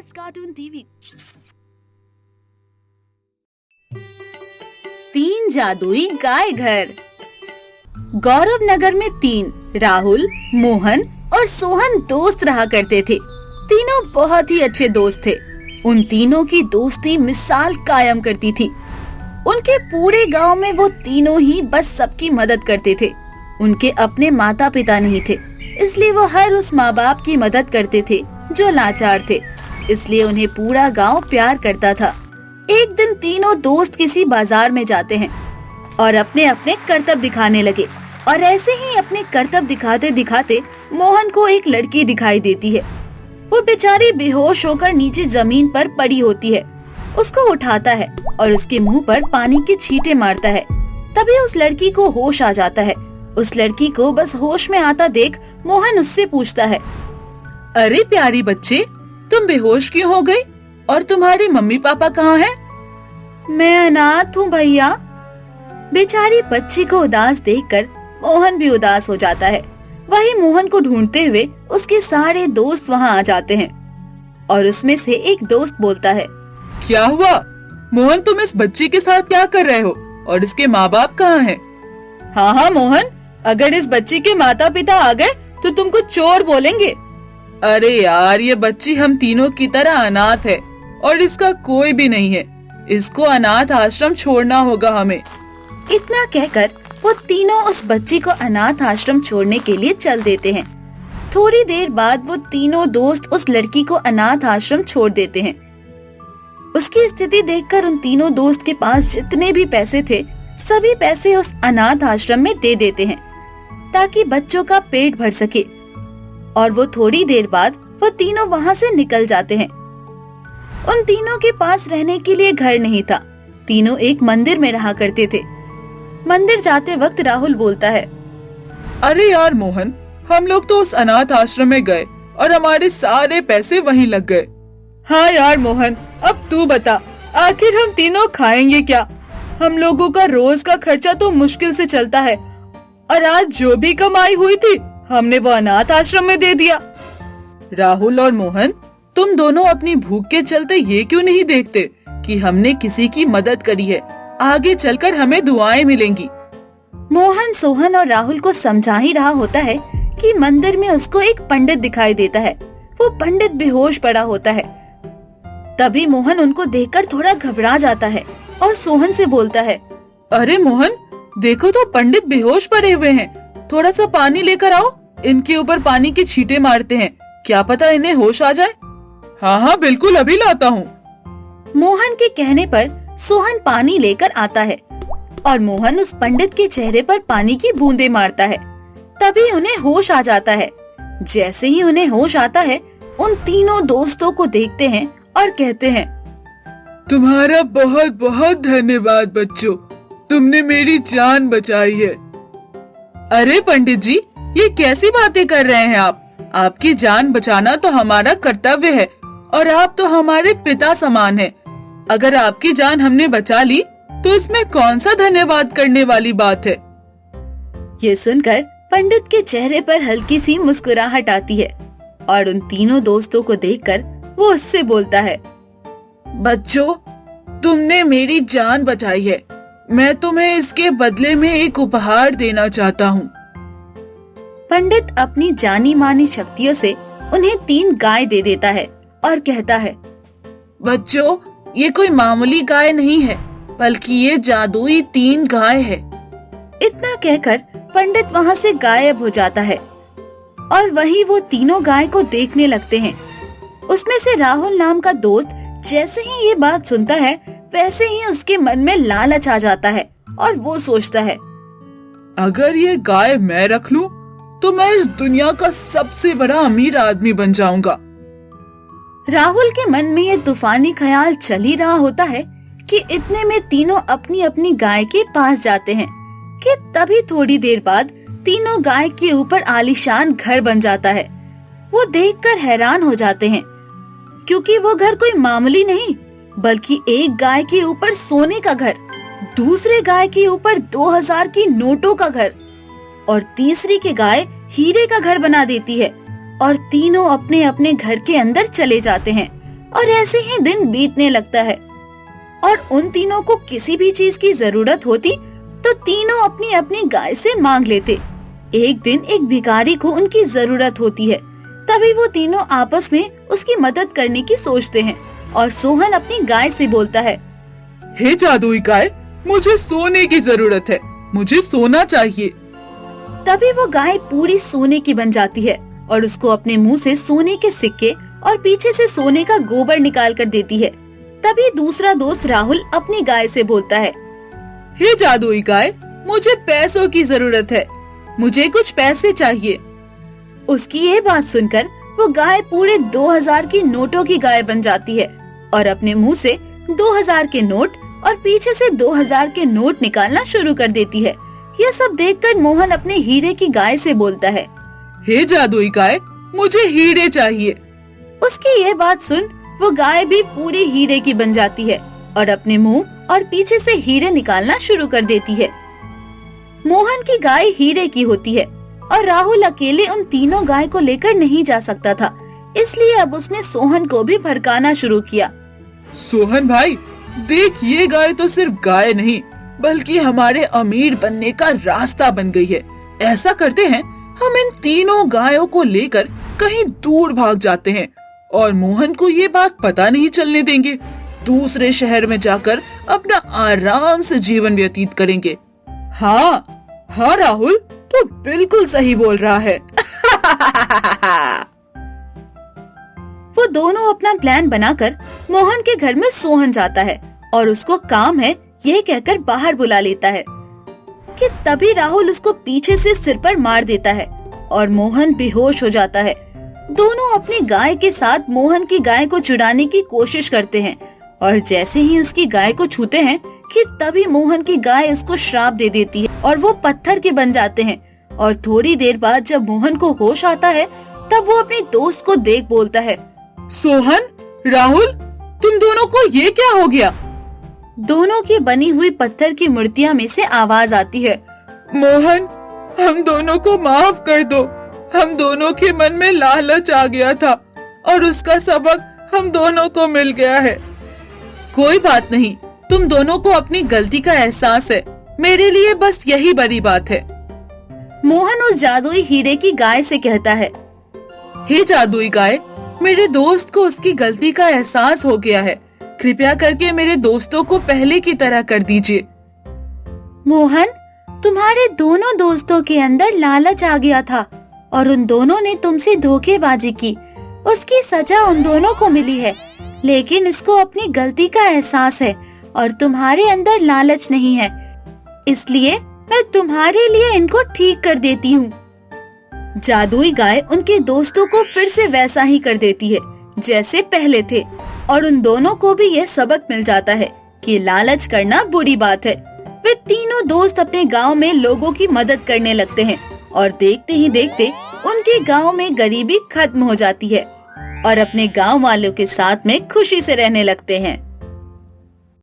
Best cartoon TV. 3 जादुई गाय घर। गौरव नगर में 3 राहुल, मोहन और सोहन दोस्त रहा करते थे। तीनों बहुत ही अच्छे दोस्त थे। उन तीनों की दोस्ती मिसाल कायम करती थी। उनके पूरे गांव में वो तीनों ही बस सबकी मदद करते थे। उनके अपने माता पिता नहीं थे, इसलिए वो हर उस माँ बाप की मदद करते थे जो लाचार थे। इसलिए उन्हें पूरा गांव प्यार करता था। एक दिन तीनों दोस्त किसी बाजार में जाते हैं और अपने अपने करतब दिखाने लगे। और ऐसे ही अपने करतब दिखाते दिखाते मोहन को एक लड़की दिखाई देती है। वो बेचारी बेहोश होकर नीचे जमीन पर पड़ी होती है। उसको उठाता है और उसके मुंह पर पानी के छींटे मारता है। तभी उस लड़की को होश आ जाता है। उस लड़की को बस होश में आता देख मोहन उससे पूछता है, अरे प्यारी बच्चे, तुम बेहोश क्यों हो गई? और तुम्हारे मम्मी पापा कहाँ हैं? मैं अनाथ हूँ भैया। बेचारी बच्ची को उदास देखकर मोहन भी उदास हो जाता है। वही मोहन को ढूंढते हुए उसके सारे दोस्त वहाँ आ जाते हैं और उसमें से एक दोस्त बोलता है, क्या हुआ मोहन, तुम इस बच्ची के साथ क्या कर रहे हो? और इसके माँ बाप कहाँ हैं? हाँ मोहन, अगर इस बच्ची के माता पिता आ गए तो तुमको चोर बोलेंगे। अरे यार, ये बच्ची हम तीनों की तरह अनाथ है और इसका कोई भी नहीं है। इसको अनाथ आश्रम छोड़ना होगा हमें। इतना कहकर वो तीनों उस बच्ची को अनाथ आश्रम छोड़ने के लिए चल देते हैं। थोड़ी देर बाद वो तीनों दोस्त उस लड़की को अनाथ आश्रम छोड़ देते हैं। उसकी स्थिति देखकर उन तीनों दोस्त के पास जितने भी पैसे थे सभी पैसे उस अनाथ आश्रम में दे देते हैं ताकि बच्चों का पेट भर सके। और वो थोड़ी देर बाद वो तीनों वहाँ से निकल जाते हैं। उन तीनों के पास रहने के लिए घर नहीं था। तीनों एक मंदिर में रहा करते थे। मंदिर जाते वक्त राहुल बोलता है, अरे यार मोहन, हम लोग तो उस अनाथ आश्रम में गए और हमारे सारे पैसे वहीं लग गए। हाँ यार मोहन, अब तू बता, आखिर हम तीनों खाएंगे क्या? हम लोगों का रोज का खर्चा तो मुश्किल से चलता है और आज जो भी कमाई हुई थी हमने वो अनाथ आश्रम में दे दिया। राहुल और मोहन, तुम दोनों अपनी भूख के चलते ये क्यों नहीं देखते कि हमने किसी की मदद करी है? आगे चलकर हमें दुआएं मिलेंगी। मोहन सोहन और राहुल को समझा ही रहा होता है कि मंदिर में उसको एक पंडित दिखाई देता है। वो पंडित बेहोश पड़ा होता है। तभी मोहन उनको देखकर थोड़ा घबरा जाता है और सोहन से बोलता है, अरे मोहन, देखो तो पंडित बेहोश पड़े हुए हैं। थोड़ा सा पानी लेकर आओ, इनके ऊपर पानी के छींटे मारते हैं, क्या पता इन्हें होश आ जाए। हाँ हाँ बिल्कुल, अभी लाता हूँ। मोहन के कहने पर सोहन पानी लेकर आता है और मोहन उस पंडित के चेहरे पर पानी की बूंदें मारता है। तभी उन्हें होश आ जाता है। जैसे ही उन्हें होश आता है उन तीनों दोस्तों को देखते हैं और कहते हैं, तुम्हारा बहुत बहुत धन्यवाद बच्चों, तुमने मेरी जान बचाई है। अरे पंडित जी, ये कैसी बातें कर रहे हैं आप? आपकी जान बचाना तो हमारा कर्तव्य है और आप तो हमारे पिता समान हैं। अगर आपकी जान हमने बचा ली तो इसमें कौन सा धन्यवाद करने वाली बात है? ये सुनकर पंडित के चेहरे पर हल्की सी मुस्कुराहट आती है और उन तीनों दोस्तों को देखकर वो उससे बोलता है, बच्चों, तुमने मेरी जान बचाई है। मैं तुम्हें इसके बदले में एक उपहार देना चाहता हूँ। पंडित अपनी जानी मानी शक्तियों से उन्हें 3 गाय दे देता है और कहता है, बच्चों, ये कोई मामूली गाय नहीं है, बल्कि ये जादुई 3 गाय है। इतना कहकर पंडित वहाँ से गायब हो जाता है और वही वो तीनों गाय को देखने लगते हैं। उसमें से राहुल नाम का दोस्त जैसे ही ये बात सुनता है वैसे ही उसके मन में लालच आ जाता है और वो सोचता है, अगर ये गाय मैं रख लूं तो मैं इस दुनिया का सबसे बड़ा अमीर आदमी बन जाऊंगा। राहुल के मन में ये तूफानी ख्याल चल ही रहा होता है कि इतने में तीनों अपनी अपनी गाय के पास जाते हैं कि तभी थोड़ी देर बाद तीनों गाय के ऊपर आलीशान घर बन जाता है। वो देखकर हैरान हो जाते हैं क्योंकि वो घर कोई मामूली नहीं बल्कि एक गाय के ऊपर सोने का घर, दूसरे गाय के ऊपर 2000 की नोटों का घर और तीसरी के गाय हीरे का घर बना देती है और तीनों अपने अपने घर के अंदर चले जाते हैं। और ऐसे ही दिन बीतने लगता है। और उन तीनों को किसी भी चीज की जरूरत होती तो तीनों अपनी अपनी गाय से मांग लेते। एक दिन एक भिखारी को उनकी जरूरत होती है, तभी वो तीनों आपस में उसकी मदद करने की सोचते हैं और सोहन अपनी गाय से बोलता है, हे जादुई गाय, मुझे सोने की जरूरत है, मुझे सोना चाहिए। तभी वो गाय पूरी सोने की बन जाती है और उसको अपने मुंह से सोने के सिक्के और पीछे से सोने का गोबर निकाल कर देती है। तभी दूसरा दोस्त राहुल अपनी गाय से बोलता है, हे जादुई गाय, मुझे पैसों की जरूरत है, मुझे कुछ पैसे चाहिए। उसकी ये बात सुनकर वो गाय पूरे 2000 की नोटों की गाय बन जाती है और अपने मुंह से 2000 के नोट और पीछे से 2000 के नोट निकालना शुरू कर देती है। यह सब देखकर मोहन अपने हीरे की गाय से बोलता है, हे जादुई गाय, मुझे हीरे चाहिए। उसकी ये बात सुन वो गाय भी पूरी हीरे की बन जाती है और अपने मुंह और पीछे से हीरे निकालना शुरू कर देती है। मोहन की गाय हीरे की होती है और राहुल अकेले उन तीनों गाय को लेकर नहीं जा सकता था, इसलिए अब उसने सोहन को भी भड़काना शुरू किया। सोहन भाई, देख, ये गाय तो सिर्फ गाय नहीं बल्कि हमारे अमीर बनने का रास्ता बन गई है। ऐसा करते हैं, हम इन तीनों गायों को लेकर कहीं दूर भाग जाते हैं और मोहन को ये बात पता नहीं चलने देंगे। दूसरे शहर में जाकर अपना आराम से जीवन व्यतीत करेंगे। हाँ हाँ राहुल, तो बिल्कुल सही बोल रहा है। वो दोनों अपना प्लान बनाकर मोहन के घर में सोहन जाता है और उसको काम है ये कहकर बाहर बुला लेता है कि तभी राहुल उसको पीछे से सिर पर मार देता है और मोहन बेहोश हो जाता है। दोनों अपनी गाय के साथ मोहन की गाय को छुड़ाने की कोशिश करते हैं और जैसे ही उसकी गाय को छूते हैं कि तभी मोहन की गाय उसको श्राप दे देती है और वो पत्थर के बन जाते हैं। और थोड़ी देर बाद जब मोहन को होश आता है तब वो अपने दोस्त को देख बोलता है, सोहन, राहुल, तुम दोनों को ये क्या हो गया? दोनों की बनी हुई पत्थर की मूर्तियां में से आवाज आती है, मोहन, हम दोनों को माफ कर दो। हम दोनों के मन में लालच आ गया था और उसका सबक हम दोनों को मिल गया है। कोई बात नहीं, तुम दोनों को अपनी गलती का एहसास है, मेरे लिए बस यही बड़ी बात है। मोहन उस जादुई हीरे की गाय से कहता है, हे जादुई गाय, मेरे दोस्त को उसकी गलती का एहसास हो गया है, कृपया करके मेरे दोस्तों को पहले की तरह कर दीजिए। मोहन, तुम्हारे दोनों दोस्तों के अंदर लालच आ गया था और उन दोनों ने तुमसे धोखेबाजी की। उसकी सजा उन दोनों को मिली है, लेकिन इसको अपनी गलती का एहसास है और तुम्हारे अंदर लालच नहीं है, इसलिए मैं तुम्हारे लिए इनको ठीक कर देती हूँ। जादुई गाय उनके दोस्तों को फिर से वैसा ही कर देती है जैसे पहले थे और उन दोनों को भी यह सबक मिल जाता है कि लालच करना बुरी बात है। वे तीनों दोस्त अपने गांव में लोगों की मदद करने लगते हैं और देखते ही देखते उनके गांव में गरीबी खत्म हो जाती है और अपने गांव वालों के साथ में खुशी से रहने लगते हैं।